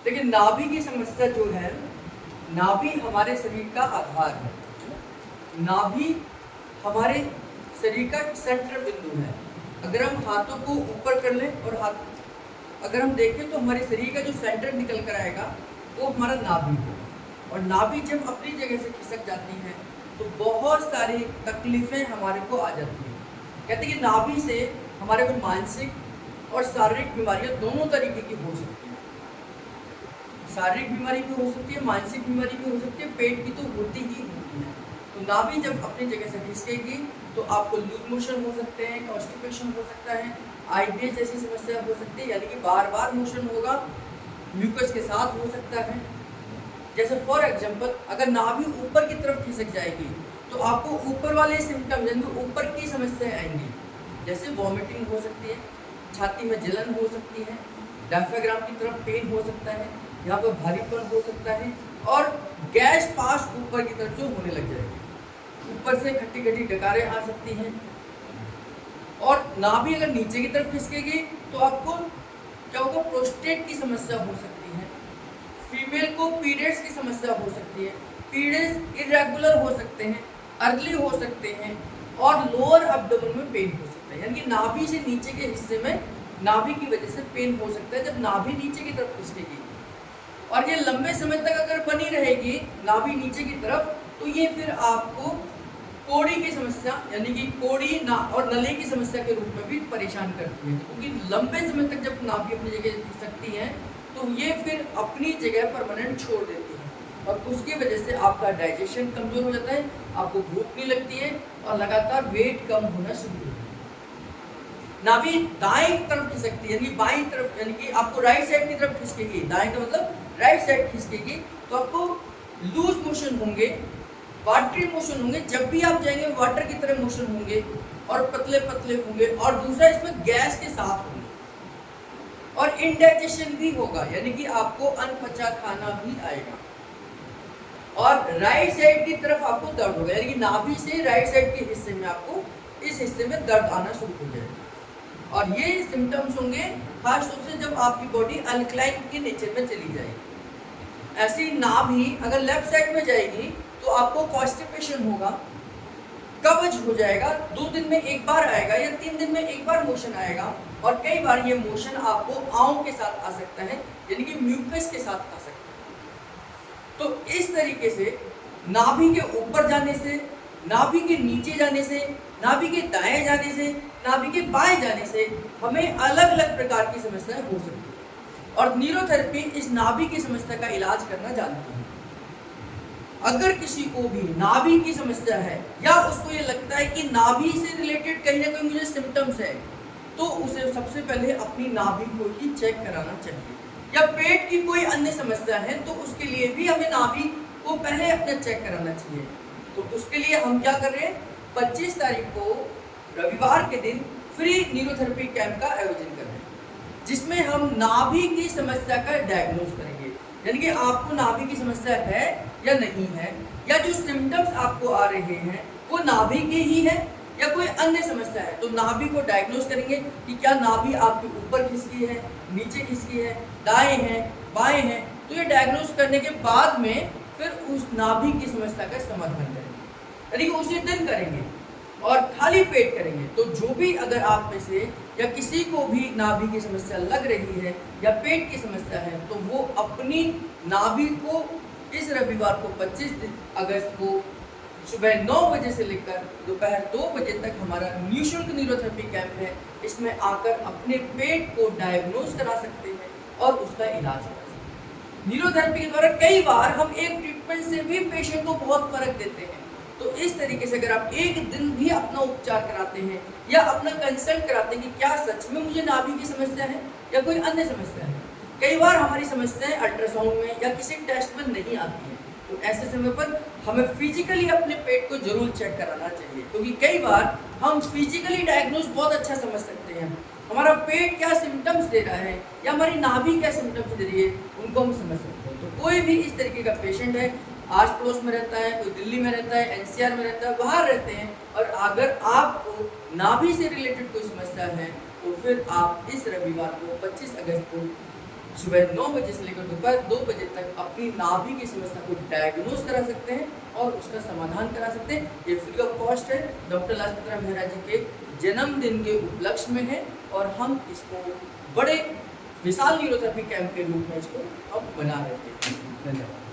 देखिए, नाभि की समस्या जो है, नाभि हमारे शरीर का आधार है। नाभि हमारे शरीर का सेंटर बिंदु है। अगर हम हाथों को ऊपर कर लें और हाथ अगर हम देखें तो हमारे शरीर का जो सेंटर निकल कर आएगा वो हमारा नाभि है। और नाभि जब अपनी जगह से खिसक जाती है तो बहुत सारी तकलीफें हमारे को आ जाती हैं। कहते हैं कि नाभि से हमारे को मानसिक और शारीरिक बीमारियां दोनों तरीके की हो सकती हैं। शारीरिक बीमारी भी हो सकती है, मानसिक बीमारी भी हो सकती है, पेट की तो होती ही होती है। तो नाभि जब अपनी जगह से खिसकेगी तो आपको लूज मोशन हो सकते हैं, कॉन्स्टिपेशन हो सकता है, आईबीएस जैसी समस्या हो सकती है, यानी कि बार बार मोशन होगा, म्यूकस के साथ हो सकता है। जैसे फॉर एग्जांपल, अगर नाभि ऊपर की तरफ खिसक जाएगी तो आपको ऊपर वाले सिम्टम यानी ऊपर की समस्याएं आएंगी। जैसे वॉमिटिंग हो सकती है, छाती में जलन हो सकती है, डायफ्राम की तरफ पेन हो सकता है, यहाँ पर भारीपन हो सकता है और गैस पास ऊपर की तरफ जो होने लग जाएगी। ऊपर से खट्टी खट्टी डकारें आ सकती हैं। और नाभि अगर नीचे की तरफ खिसकेगी तो आपको क्या होगा, प्रोस्टेट की समस्या हो सकती है। फीमेल को पीरियड्स की समस्या हो सकती है, पीरियड्स इरेगुलर हो सकते हैं, अर्ली हो सकते हैं और लोअर एब्डोमेन में पेन हो सकता है। यानी कि नाभि से नीचे के हिस्से में नाभि की वजह से पेन हो सकता है जब नाभि नीचे की तरफ खिसकेगी। और ये लंबे समय तक अगर बनी रहेगी नाभि नीचे की तरफ तो ये फिर आपको कोड़ी की समस्या यानी कि कोड़ी ना और नली की समस्या के रूप में भी परेशान करती है। क्योंकि लंबे समय तक जब नाभि अपनी जगह खिसकती है तो ये फिर अपनी जगह परमानेंट छोड़ देती है और उसकी वजह से आपका डाइजेशन कमजोर हो जाता है, आपको भूख नहीं लगती है और लगातार वेट कम होना शुरू होता है। नाभि दाएं तरफ खिसकती है यानी बाईं तरफ, यानी कि आपको राइट साइड की तरफ खिसकेगी, दाएं का मतलब राइट साइड खिसकेगी तो आपको लूज मोशन होंगे, वाटरी मोशन होंगे, जब भी आप जाएंगे वाटर की तरह मोशन होंगे और पतले पतले होंगे। और दूसरा इसमें गैस के साथ होंगे और इंडाइजेशन भी होगा, यानी कि आपको अनपचा खाना भी आएगा। और राइट साइड की तरफ आपको दर्द होगा, यानी कि नाभि से राइट साइड के हिस्से में आपको इस हिस्से में दर्द आना शुरू हो जाएगा। और ये सिम्टम्स होंगे खास तौर से जब आपकी बॉडी अल्कलाइन के नेचर में चली जाएगी। ऐसी नाभि अगर लेफ्ट साइड में जाएगी तो आपको कॉन्स्टिपेशन होगा, कब्ज हो जाएगा, 2 दिन में एक बार आएगा या 3 दिन में एक बार मोशन आएगा। और कई बार ये मोशन आपको आंव के साथ आ सकता है, यानी कि म्यूकस के साथ आ सकता है। तो इस तरीके से नाभि के ऊपर जाने से, नाभि के नीचे जाने से, नाभि के दाएं जाने से, नाभि के बाएं जाने से हमें अलग अलग प्रकार की समस्याएं हो सकती है। और न्यूरोथेरेपी इस नाभि की समस्या का इलाज करना जानती है। अगर किसी को भी नाभि की समस्या है या उसको ये लगता है कि नाभि से रिलेटेड कहीं ना कहीं मुझे सिम्टम्स है तो उसे सबसे पहले अपनी नाभि को ही चेक कराना चाहिए। या पेट की कोई अन्य समस्या है तो उसके लिए भी हमें नाभि को पहले अपना चेक कराना चाहिए। तो उसके लिए हम क्या कर रहे हैं, 25 तारीख को रविवार के दिन फ्री न्यूरोथेरेपी कैंप का आयोजन कर रहे हैं, जिसमें हम नाभि की समस्या का डायग्नोज करेंगे। यानी कि आपको नाभि की समस्या है या नहीं है, या जो सिम्टम्स आपको आ रहे हैं वो नाभि के ही है या कोई अन्य समस्या है। तो नाभि को डायग्नोज करेंगे कि क्या नाभि आपके ऊपर खिसकी है, नीचे खिसकी है, दाएं है, बाएं है। तो ये डायग्नोज करने के बाद में फिर उस नाभि की समस्या का समाधान करेंगे, यानी कि उसी दिन करेंगे और खाली पेट करेंगे। तो जो भी अगर आप में से या किसी को भी नाभि की समस्या लग रही है या पेट की समस्या है तो वो अपनी नाभि को इस रविवार को 25 अगस्त को सुबह 9 बजे से लेकर दोपहर 2 बजे तक हमारा निःशुल्क न्यूरोथेरेपी कैंप है। इसमें आकर अपने पेट को डायग्नोज करा सकते हैं और उसका इलाज करा सकते हैं। न्यूरोथेरेपी के द्वारा कई बार हम एक ट्रीटमेंट से भी पेशेंट को बहुत फर्क देते हैं। तो इस तरीके से अगर आप एक दिन भी अपना उपचार कराते हैं या अपना कंसल्ट कराते हैं कि क्या सच में मुझे नाभि की समस्या है या कोई अन्य समस्या है। कई बार हमारी समस्याएं अल्ट्रासाउंड में या किसी टेस्ट में नहीं आती हैं, तो ऐसे समय पर हमें फिजिकली अपने पेट को जरूर चेक कराना चाहिए। क्योंकि कई बार हम फिजिकली डायग्नोज बहुत अच्छा समझ सकते हैं, हमारा पेट क्या सिम्टम्स दे रहा है या हमारी नाभि क्या सिम्टम्स दे रही है उनको हम समझ सकते हैं। तो कोई भी इस तरीके का पेशेंट है, आस पड़ोस में रहता है, कोई दिल्ली में रहता है, एनसीआर में रहता है, बाहर रहते हैं, और अगर आपको नाभि से रिलेटेड कोई समस्या है तो फिर आप इस रविवार को 25 अगस्त को सुबह 9 बजे से लेकर दोपहर 2 बजे तक अपनी नाभि की समस्या को डायग्नोज करा सकते हैं और उसका समाधान करा सकते हैं। ये फ्री ऑफ कॉस्ट है, डॉक्टर लाजपत राय मेहरा जी के जन्मदिन के उपलक्ष्य में है और हम इसको बड़े विशाल न्यूरोथेरेपी कैंप के रूप में इसको अब बना रहे थे। धन्यवाद।